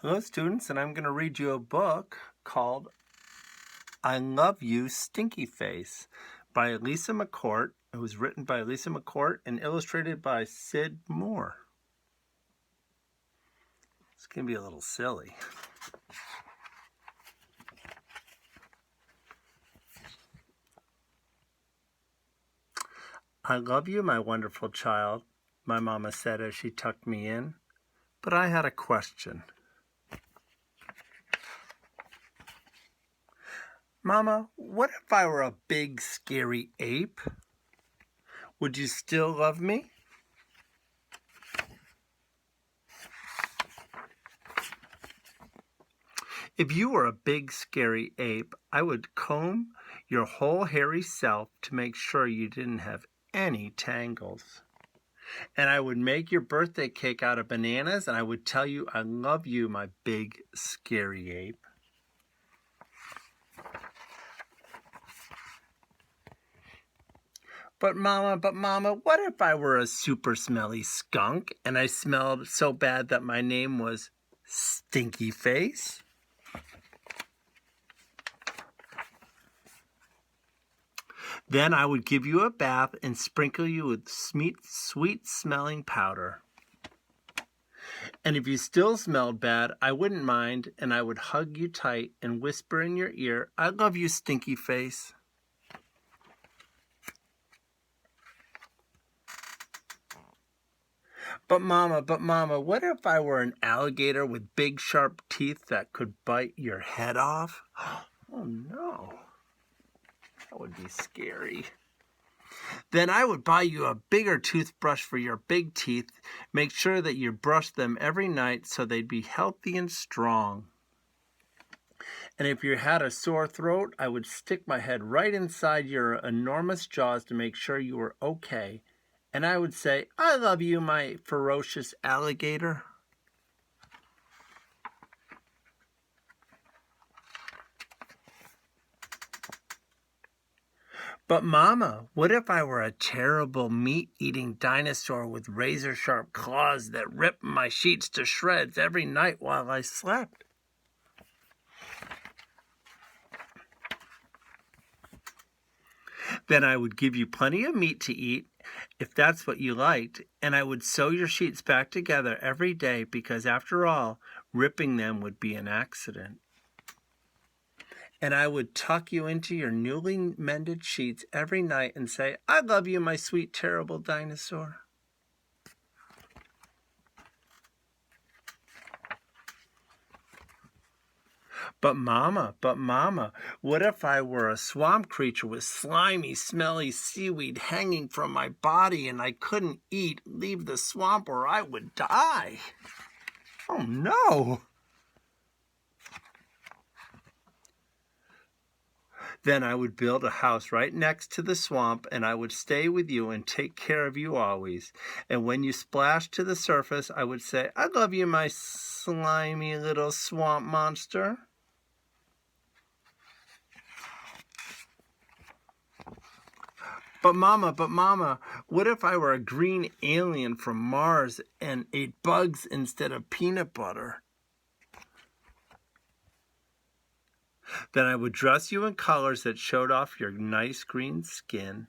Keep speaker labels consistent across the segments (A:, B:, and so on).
A: Hello, students, and I'm going to read you a book called I Love You, Stinky Face by Lisa McCourt. It was written by Lisa McCourt and illustrated by Sid Moore. It's going to be a little silly. I love you, my wonderful child, my mama said as she tucked me in. But I had a question. Mama, what if I were a big, scary ape? Would you still love me? If you were a big, scary ape, I would comb your whole hairy self to make sure you didn't have any tangles. And I would make your birthday cake out of bananas, and I would tell you I love you, my big, scary ape. But Mama, what if I were a super smelly skunk and I smelled so bad that my name was Stinky Face? Then I would give you a bath and sprinkle you with sweet-smelling powder. And if you still smelled bad, I wouldn't mind, and I would hug you tight and whisper in your ear, I love you, Stinky Face. But Mama, what if I were an alligator with big sharp teeth that could bite your head off? Oh no, that would be scary. Then I would buy you a bigger toothbrush for your big teeth. Make sure that you brush them every night so they'd be healthy and strong. And if you had a sore throat, I would stick my head right inside your enormous jaws to make sure you were okay. And I would say, I love you, my ferocious alligator. But Mama, what if I were a terrible meat-eating dinosaur with razor-sharp claws that ripped my sheets to shreds every night while I slept? Then I would give you plenty of meat to eat, if that's what you liked, and I would sew your sheets back together every day because, after all, ripping them would be an accident. And I would tuck you into your newly mended sheets every night and say, I love you, my sweet, terrible dinosaur. But Mama, what if I were a swamp creature with slimy, smelly seaweed hanging from my body and I couldn't leave the swamp or I would die? Oh no! Then I would build a house right next to the swamp, and I would stay with you and take care of you always. And when you splashed to the surface, I would say, I love you, my slimy little swamp monster. But Mama, what if I were a green alien from Mars and ate bugs instead of peanut butter? Then I would dress you in colors that showed off your nice green skin.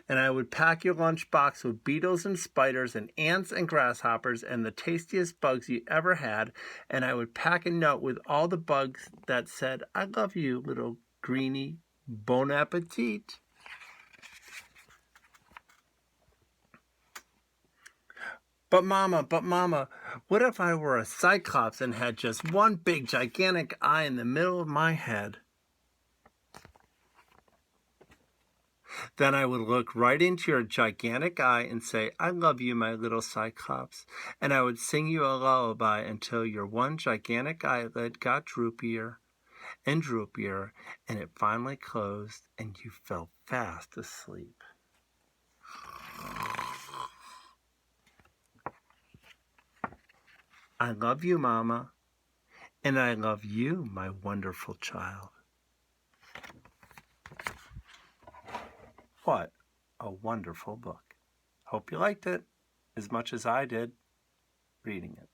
A: And I would pack your lunchbox with beetles and spiders and ants and grasshoppers and the tastiest bugs you ever had. And I would pack a note with all the bugs that said, I love you, little greenie. Bon appetit. But Mama, what if I were a cyclops and had just one big gigantic eye in the middle of my head? Then I would look right into your gigantic eye and say, I love you, my little cyclops. And I would sing you a lullaby until your one gigantic eyelid got droopier and droopier, and it finally closed, and you fell fast asleep. I love you, Mama, and I love you, my wonderful child. What a wonderful book. Hope you liked it as much as I did. reading it.